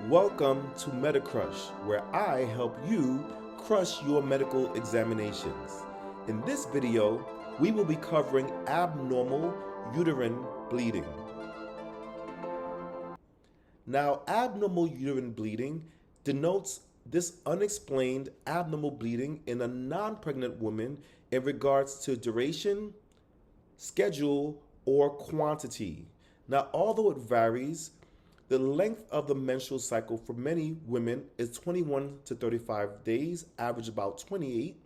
Welcome to MediCrush, where I help you crush your medical examinations. In this video, we will be covering abnormal uterine bleeding. Now, abnormal uterine bleeding denotes this unexplained abnormal bleeding in a non-pregnant woman in regards to duration, schedule, or quantity. Now, although it varies, the length of the menstrual cycle for many women is 21 to 35 days, average about 28.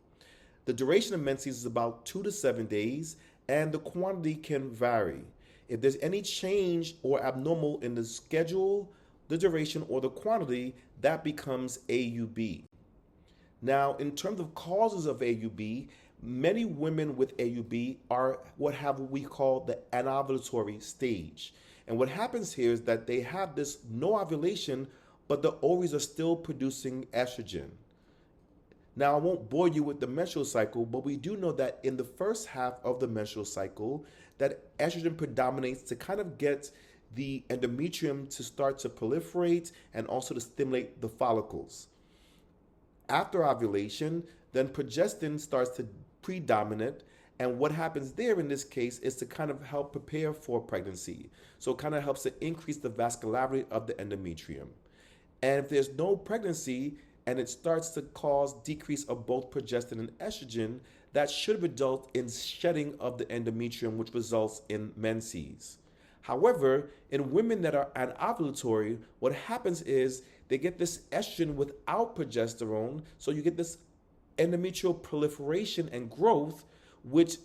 The duration of menses is about 2 to 7 days, and the quantity can vary. If there's any change or abnormal in the schedule, the duration, or the quantity, that becomes AUB. Now, in terms of causes of AUB, many women with AUB are what we call the anovulatory stage. And what happens here is that they have this no ovulation, but the ovaries are still producing estrogen. Now, I won't bore you with the menstrual cycle, but we do know that in the first half of the menstrual cycle, that estrogen predominates to kind of get the endometrium to start to proliferate and also to stimulate the follicles. After ovulation, then progestin starts to predominate, and what happens there in this case is to kind of help prepare for pregnancy. So it kind of helps to increase the vascularity of the endometrium. And if there's no pregnancy and it starts to cause decrease of both progestin and estrogen, that should result in shedding of the endometrium, which results in menses. However, in women that are anovulatory, what happens is they get this estrogen without progesterone, so you get this endometrial proliferation and growth, which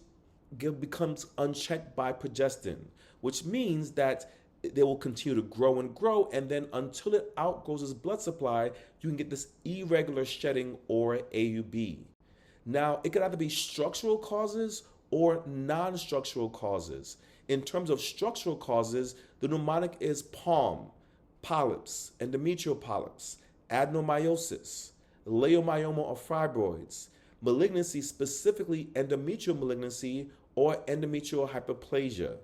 becomes unchecked by progestin, which means that they will continue to grow and grow, and then until it outgrows its blood supply, you can get this irregular shedding or AUB. Now, it could either be structural causes or non-structural causes. In terms of structural causes, the mnemonic is PALM, polyps, endometrial polyps, adenomyosis, Leiomyoma or fibroids, malignancy, specifically endometrial malignancy or endometrial hyperplasia.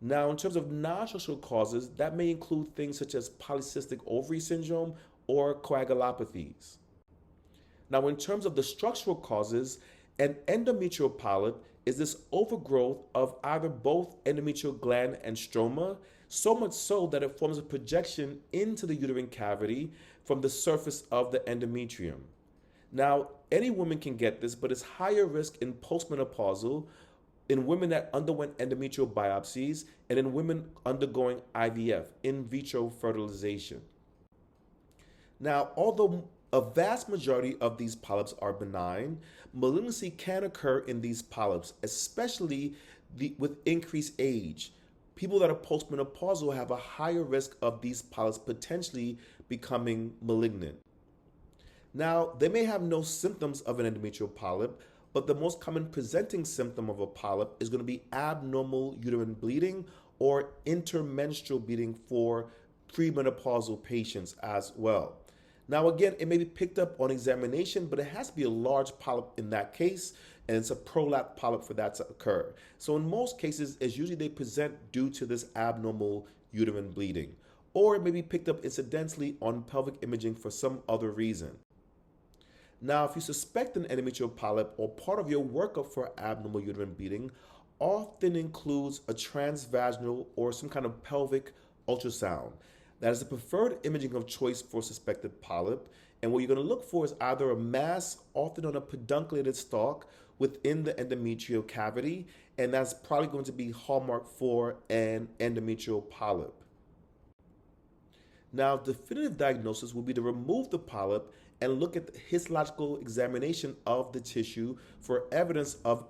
Now, in terms of non-structural causes, that may include things such as polycystic ovary syndrome or coagulopathies. Now, in terms of the structural causes, an endometrial polyp is this overgrowth of either both endometrial gland and stroma, so much so that it forms a projection into the uterine cavity from the surface of the endometrium. Now, any woman can get this, but it's higher risk in postmenopausal, in women that underwent endometrial biopsies, and in women undergoing IVF, in vitro fertilization. Now, although a vast majority of these polyps are benign, malignancy can occur in these polyps, especially with increased age. People that are postmenopausal have a higher risk of these polyps potentially becoming malignant. Now, they may have no symptoms of an endometrial polyp, but the most common presenting symptom of a polyp is going to be abnormal uterine bleeding or intermenstrual bleeding for premenopausal patients as well. Now, again, it may be picked up on examination, but it has to be a large polyp in that case, and it's a prolapse polyp for that to occur. So in most cases, it's usually they present due to this abnormal uterine bleeding, or it may be picked up incidentally on pelvic imaging for some other reason. Now, if you suspect an endometrial polyp, or part of your workup for abnormal uterine bleeding often includes a transvaginal or some kind of pelvic ultrasound. That is the preferred imaging of choice for suspected polyp, and what you're going to look for is either a mass, often on a pedunculated stalk within the endometrial cavity, and that's probably going to be hallmark for an endometrial polyp. Now, definitive diagnosis will be to remove the polyp and look at the histological examination of the tissue for evidence of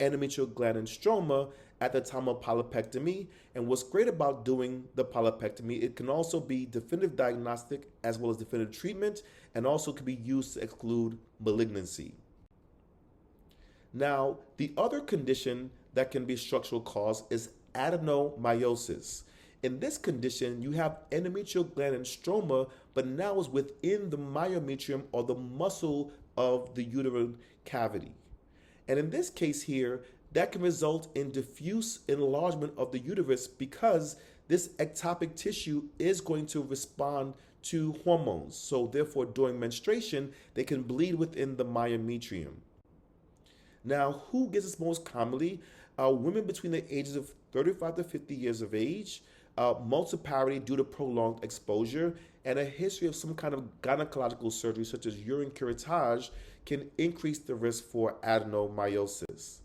endometrial gland and stroma at the time of polypectomy. And what's great about doing the polypectomy, it can also be definitive diagnostic as well as definitive treatment, and also can be used to exclude malignancy. Now, the other condition that can be a structural cause is adenomyosis. In this condition, you have endometrial gland and stroma, but now is within the myometrium or the muscle of the uterine cavity. And in this case here, that can result in diffuse enlargement of the uterus because this ectopic tissue is going to respond to hormones. So therefore, during menstruation, they can bleed within the myometrium. Now, who gets this most commonly? Women between the ages of 35 to 50 years of age, multiparity due to prolonged exposure, and a history of some kind of gynecological surgery such as urine curettage can increase the risk for adenomyosis.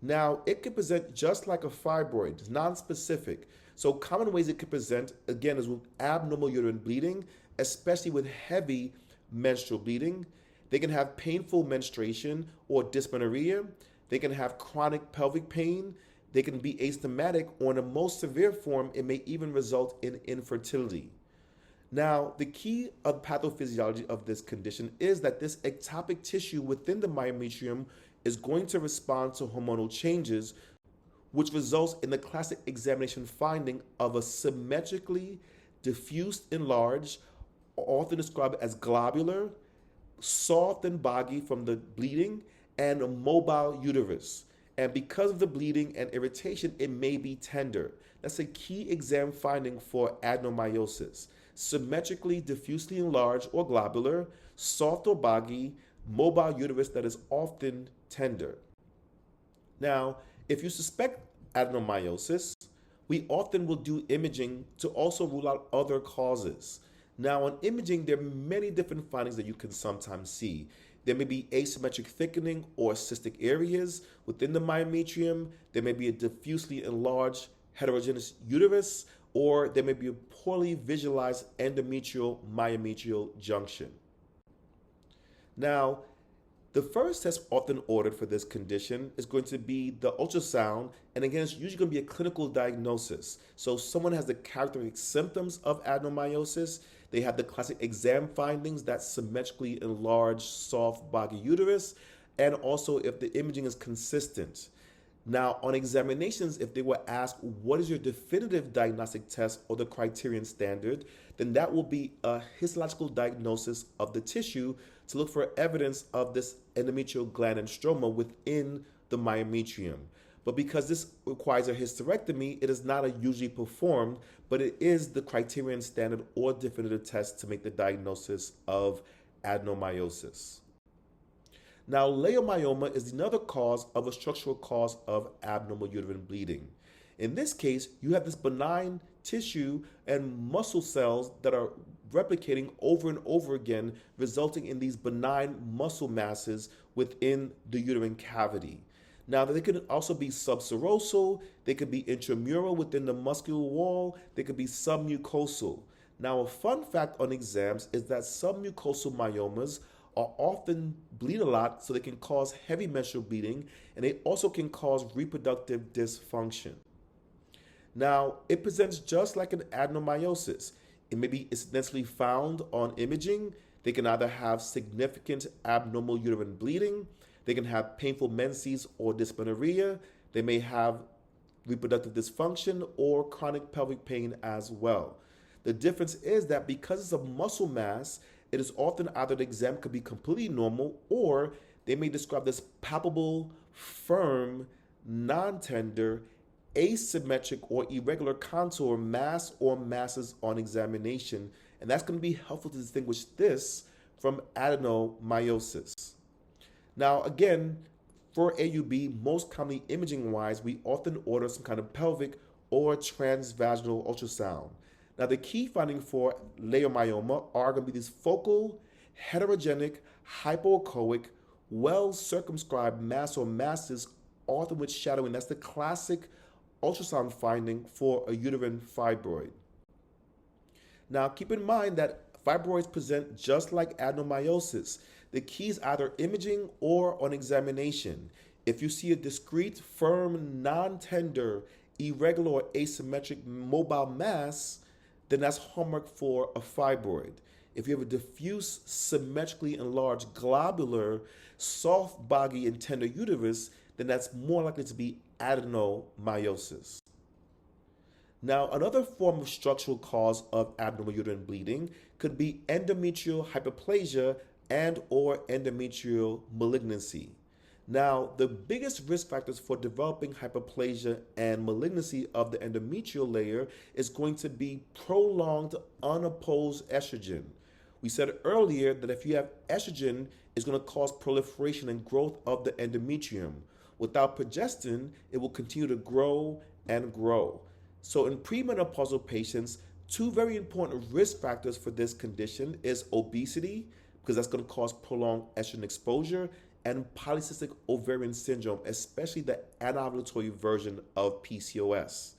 Now, it can present just like a fibroid, it's non-specific. So common ways it can present, again, is with abnormal uterine bleeding, especially with heavy menstrual bleeding. They can have painful menstruation or dysmenorrhea. They can have chronic pelvic pain. They can be asymptomatic, or in a most severe form, it may even result in infertility. Now, the key of pathophysiology of this condition is that this ectopic tissue within the myometrium is going to respond to hormonal changes, which results in the classic examination finding of a symmetrically diffused enlarged, often described as globular, soft and boggy from the bleeding, and a mobile uterus. And because of the bleeding and irritation, it may be tender. That's a key exam finding for adenomyosis. Symmetrically diffusely enlarged or globular, soft or boggy, mobile uterus that is often tender. Now, if you suspect adenomyosis, we often will do imaging to also rule out other causes. Now, on imaging, there are many different findings that you can sometimes see. There may be asymmetric thickening or cystic areas within the myometrium. There may be a diffusely enlarged heterogeneous uterus, or there may be a poorly visualized endometrial myometrial junction. Now, the first test often ordered for this condition is going to be the ultrasound, and again, it's usually going to be a clinical diagnosis. So someone has the characteristic symptoms of adenomyosis. They have the classic exam findings, that symmetrically enlarged, soft, boggy uterus, and also if the imaging is consistent. Now, on examinations, if they were asked, what is your definitive diagnostic test or the criterion standard, then that will be a histological diagnosis of the tissue to look for evidence of this endometrial gland and stroma within the myometrium. But because this requires a hysterectomy, it is not usually performed, but it is the criterion standard or definitive test to make the diagnosis of adenomyosis. Now, leiomyoma is another cause of a structural cause of abnormal uterine bleeding. In this case, you have this benign tissue and muscle cells that are replicating over and over again, resulting in these benign muscle masses within the uterine cavity. Now, they could also be subserosal, they could be intramural within the muscular wall, they could be submucosal. Now, a fun fact on exams is that submucosal myomas are often bleed a lot, so they can cause heavy menstrual bleeding, and they also can cause reproductive dysfunction. Now, it presents just like an adenomyosis. It may be incidentally found on imaging. They can either have significant abnormal uterine bleeding, they can have painful menses or dysmenorrhea, they may have reproductive dysfunction or chronic pelvic pain as well. The difference is that because it's a muscle mass, it is often either the exam could be completely normal, or they may describe this palpable, firm, non-tender, asymmetric or irregular contour mass or masses on examination, and that's going to be helpful to distinguish this from adenomyosis. Now, again, for AUB, most commonly imaging-wise, we often order some kind of pelvic or transvaginal ultrasound. Now, the key finding for leiomyoma are going to be these focal, heterogenic, hypoechoic, well-circumscribed mass or masses, often with shadowing. That's the classic ultrasound finding for a uterine fibroid. Now, keep in mind that fibroids present just like adenomyosis. The key is either imaging or on examination. If you see a discrete, firm, non-tender, irregular, or asymmetric mobile mass, then that's hallmark for a fibroid. If you have a diffuse, symmetrically enlarged, globular, soft, boggy, and tender uterus, then that's more likely to be adenomyosis. Now, another form of structural cause of abnormal uterine bleeding could be endometrial hyperplasia and or endometrial malignancy. Now, the biggest risk factors for developing hyperplasia and malignancy of the endometrial layer is going to be prolonged unopposed estrogen. We said earlier that if you have estrogen, it's going to cause proliferation and growth of the endometrium. Without progestin, it will continue to grow and grow. So in premenopausal patients, two very important risk factors for this condition is obesity, because that's going to cause prolonged estrogen exposure, and polycystic ovarian syndrome, especially the anovulatory version of PCOS.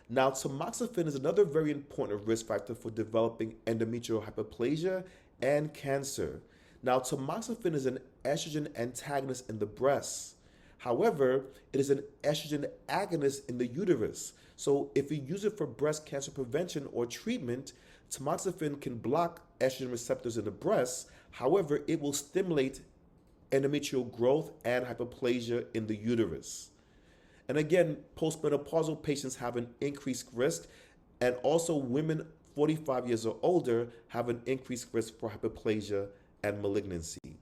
Now, tamoxifen is another very important risk factor for developing endometrial hyperplasia and cancer. Now, tamoxifen is an estrogen antagonist in the breast. However, it is an estrogen agonist in the uterus. So if you use it for breast cancer prevention or treatment, tamoxifen can block estrogen receptors in the breast. However, it will stimulate endometrial growth and hyperplasia in the uterus. And again, postmenopausal patients have an increased risk, and also women 45 years or older have an increased risk for hyperplasia and malignancy.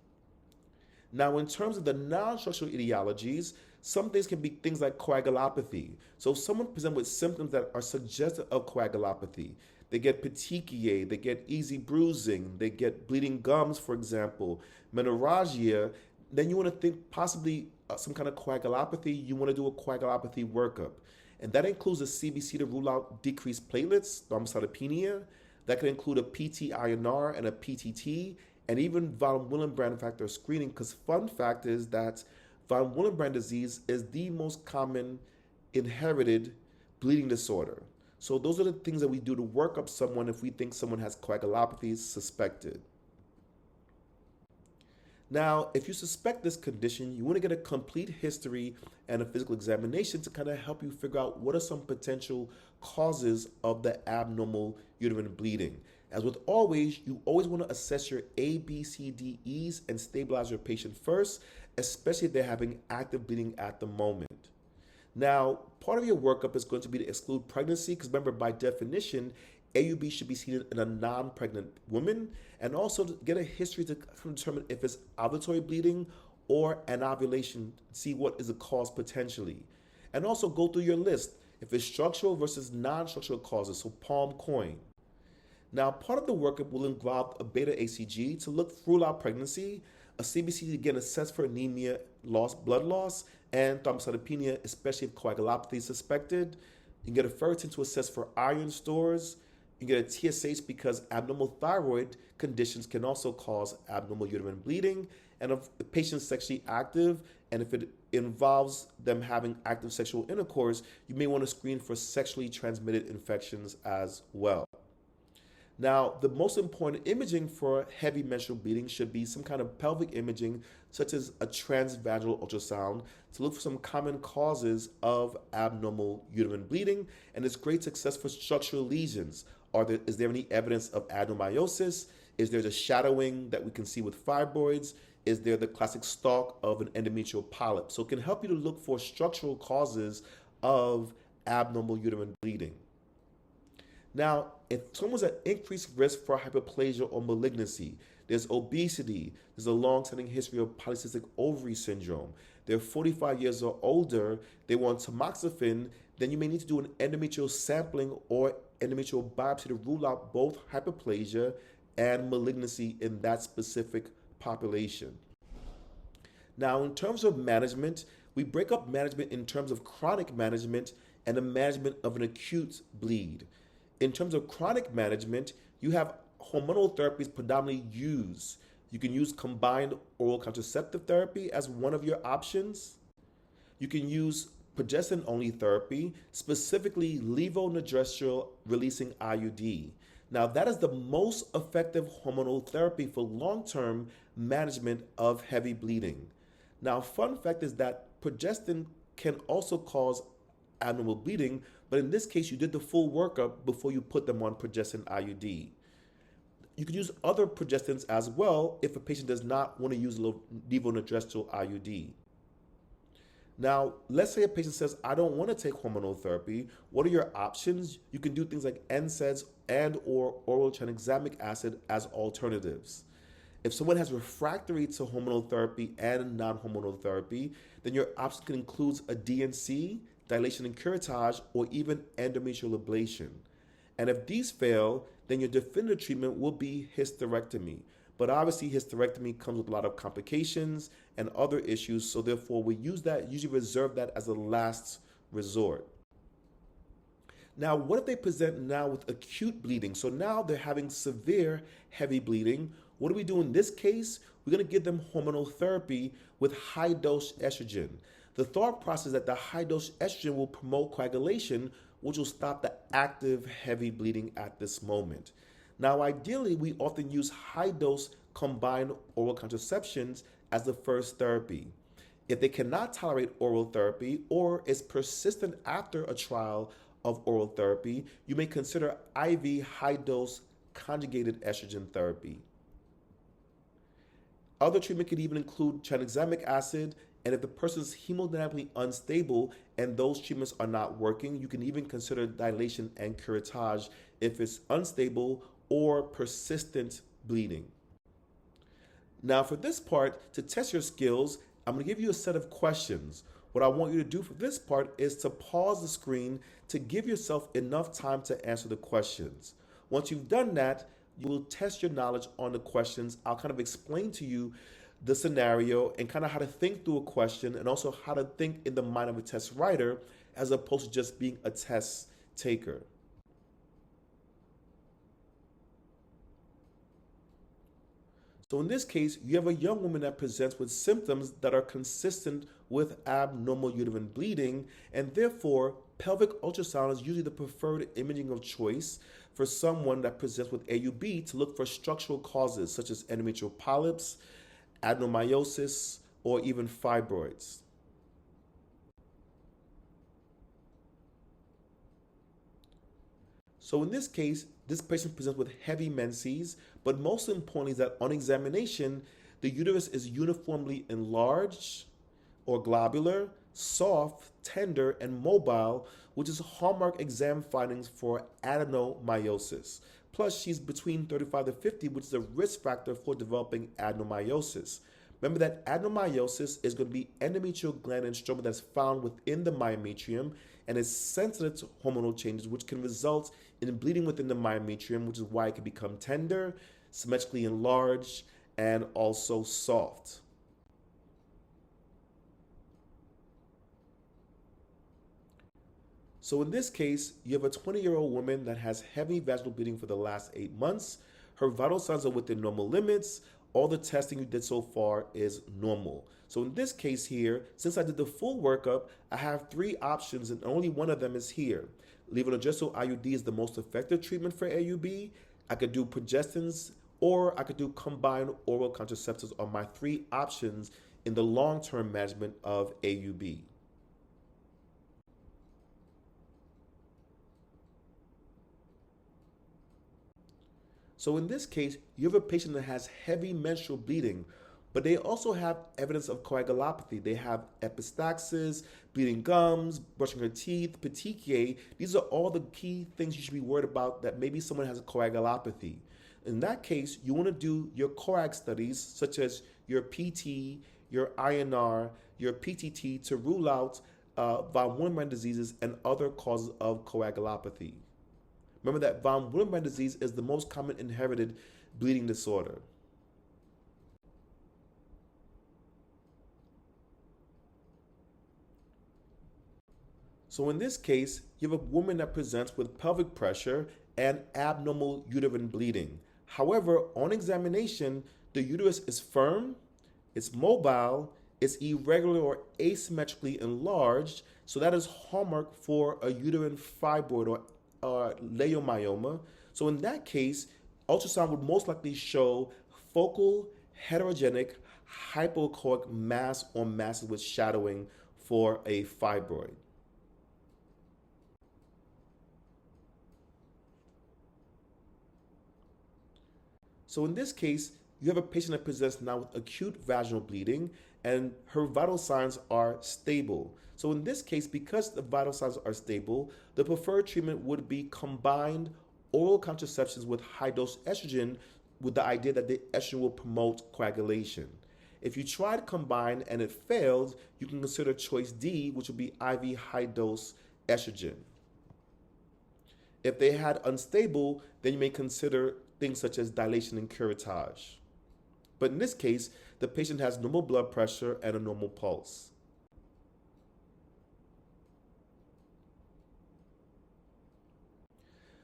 Now, in terms of the non-structural etiologies, some things can be things like coagulopathy. So if someone presents with symptoms that are suggestive of coagulopathy, they get petechiae, they get easy bruising, they get bleeding gums, for example, menorrhagia, then you want to think possibly some kind of coagulopathy. You want to do a coagulopathy workup. And that includes a CBC to rule out decreased platelets, thrombocytopenia. That could include a PT-INR and a PTT, and even von Willebrand factor screening, because fun fact is that von Willebrand disease is the most common inherited bleeding disorder. So those are the things that we do to work up someone if we think someone has coagulopathy suspected. Now, if you suspect this condition, you want to get a complete history and a physical examination to kind of help you figure out what are some potential causes of the abnormal uterine bleeding. As with always, you always want to assess your A, B, C, D, E's and stabilize your patient first, especially if they're having active bleeding at the moment. Now, part of your workup is going to be to exclude pregnancy, because remember, by definition, AUB should be seen in a non-pregnant woman, and also to get a history to determine if it's ovulatory bleeding or anovulation, see what is the cause potentially. And also go through your list if it's structural versus non-structural causes, so PALM-COEIN. Now, part of the workup will involve a beta HCG to rule out pregnancy, a CBC to again assess for anemia, blood loss, and thrombocytopenia, especially if coagulopathy is suspected. You can get a ferritin to assess for iron stores. You get a TSH because abnormal thyroid conditions can also cause abnormal uterine bleeding. And if the patient's sexually active, and if it involves them having active sexual intercourse, you may want to screen for sexually transmitted infections as well. Now, the most important imaging for heavy menstrual bleeding should be some kind of pelvic imaging, such as a transvaginal ultrasound, to look for some common causes of abnormal uterine bleeding. And it's great success for structural lesions. Is there any evidence of adenomyosis? Is there the shadowing that we can see with fibroids? Is there the classic stalk of an endometrial polyp? So it can help you to look for structural causes of abnormal uterine bleeding. Now, if someone's at increased risk for hyperplasia or malignancy, there's obesity, there's a long-standing history of polycystic ovary syndrome, they're 45 years or older, they want tamoxifen, then you may need to do an endometrial sampling or endometrial biopsy to rule out both hyperplasia and malignancy in that specific population. Now, in terms of management, we break up management in terms of chronic management and the management of an acute bleed. In terms of chronic management, you have hormonal therapies predominantly used. You can use combined oral contraceptive therapy as one of your options. You can use progestin-only therapy, specifically levonorgestrel releasing IUD. Now, that is the most effective hormonal therapy for long-term management of heavy bleeding. Now, fun fact is that progestin can also cause abnormal bleeding, but in this case, you did the full workup before you put them on progestin IUD. You can use other progestins as well if a patient does not want to use levonorgestrel IUD. Now, let's say a patient says, I don't want to take hormonal therapy. What are your options? You can do things like NSAIDs and or oral tranexamic acid as alternatives. If someone has refractory to hormonal therapy and non-hormonal therapy, then your option can include a DNC, dilation and curettage, or even endometrial ablation. And if these fail, then your definitive treatment will be hysterectomy. But obviously, hysterectomy comes with a lot of complications and other issues, so therefore we usually reserve that as a last resort. Now, what if they present now with acute bleeding? So now they're having severe heavy bleeding. What do we do in this case? We're going to give them hormonal therapy with high dose estrogen. The thought process is that the high dose estrogen will promote coagulation, which will stop the active heavy bleeding at this moment. Now, ideally, we often use high dose combined oral contraceptions as the first therapy. If they cannot tolerate oral therapy or is persistent after a trial of oral therapy, you may consider IV high dose conjugated estrogen therapy. Other treatment could even include tranexamic acid, and if the person is hemodynamically unstable and those treatments are not working, you can even consider dilation and curettage if it's unstable or persistent bleeding. Now for this part, to test your skills, I'm going to give you a set of questions. What I want you to do for this part is to pause the screen to give yourself enough time to answer the questions. Once you've done that, you will test your knowledge on the questions. I'll kind of explain to you the scenario and kind of how to think through a question and also how to think in the mind of a test writer as opposed to just being a test taker. So in this case, you have a young woman that presents with symptoms that are consistent with abnormal uterine bleeding, and therefore pelvic ultrasound is usually the preferred imaging of choice for someone that presents with AUB to look for structural causes such as endometrial polyps, adenomyosis, or even fibroids. So in this case, this patient presents with heavy menses, but most importantly is that on examination, the uterus is uniformly enlarged or globular, soft, tender, and mobile, which is hallmark exam findings for adenomyosis. Plus, she's between 35 to 50, which is a risk factor for developing adenomyosis. Remember that adenomyosis is going to be endometrial gland and stroma that's found within the myometrium and is sensitive to hormonal changes, which can result in bleeding within the myometrium, which is why it can become tender, symmetrically enlarged, and also soft. So in this case, you have a 20-year-old woman that has heavy vaginal bleeding for the last 8 months. Her vital signs are within normal limits. All the testing you did so far is normal. So in this case here, since I did the full workup, I have 3 options and only one of them is here. Levonorgestrel IUD is the most effective treatment for AUB. I could do progestins or I could do combined oral contraceptives are my 3 options in the long-term management of AUB. So in this case, you have a patient that has heavy menstrual bleeding, but they also have evidence of coagulopathy. They have epistaxis, bleeding gums, brushing her teeth, petechiae. These are all the key things you should be worried about that maybe someone has a coagulopathy. In that case, you want to do your coag studies, such as your PT, your INR, your PTT, to rule out von Willebrand diseases and other causes of coagulopathy. Remember that von Willebrand disease is the most common inherited bleeding disorder. So in this case, you have a woman that presents with pelvic pressure and abnormal uterine bleeding. However, on examination, the uterus is firm, it's mobile, it's irregular or asymmetrically enlarged, so that is hallmark for a uterine fibroid or Leiomyoma. So in that case, ultrasound would most likely show focal heterogenic hypoechoic mass or masses with shadowing for a fibroid. So in this case, you have a patient that presents now with acute vaginal bleeding and her vital signs are stable. So in this case, because the vital signs are stable, the preferred treatment would be combined oral contraceptions with high-dose estrogen with the idea that the estrogen will promote coagulation. If you try to combine and it fails, you can consider choice D, which would be IV high-dose estrogen. If they had unstable, then you may consider things such as dilation and curettage. But in this case, the patient has normal blood pressure and a normal pulse.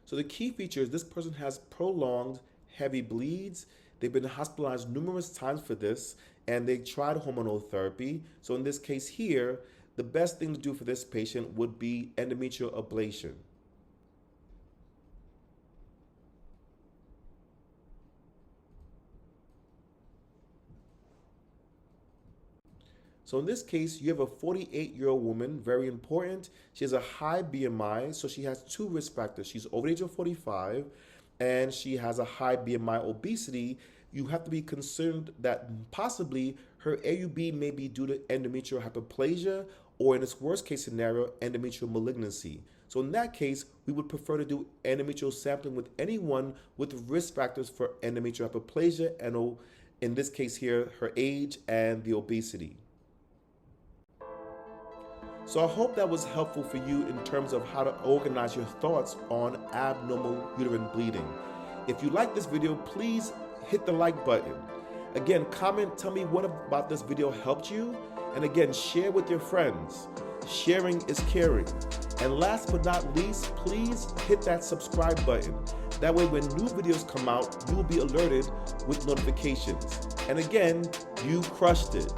So the key feature is this person has prolonged heavy bleeds. They've been hospitalized numerous times for this, and they tried hormonal therapy. So in this case here, the best thing to do for this patient would be endometrial ablation. So in this case, you have a 48-year-old woman, very important. She has a high BMI, so she has two risk factors. She's over the age of 45, and she has a high BMI obesity. You have to be concerned that possibly her AUB may be due to endometrial hyperplasia, or in this worst case scenario, endometrial malignancy. So in that case, we would prefer to do endometrial sampling with anyone with risk factors for endometrial hyperplasia, and in this case here, her age and the obesity. So I hope that was helpful for you in terms of how to organize your thoughts on abnormal uterine bleeding. If you like this video, please hit the like button. Again, comment, tell me what about this video helped you. And again, share with your friends. Sharing is caring. And last but not least, please hit that subscribe button. That way when new videos come out, you will be alerted with notifications. And again, you crushed it.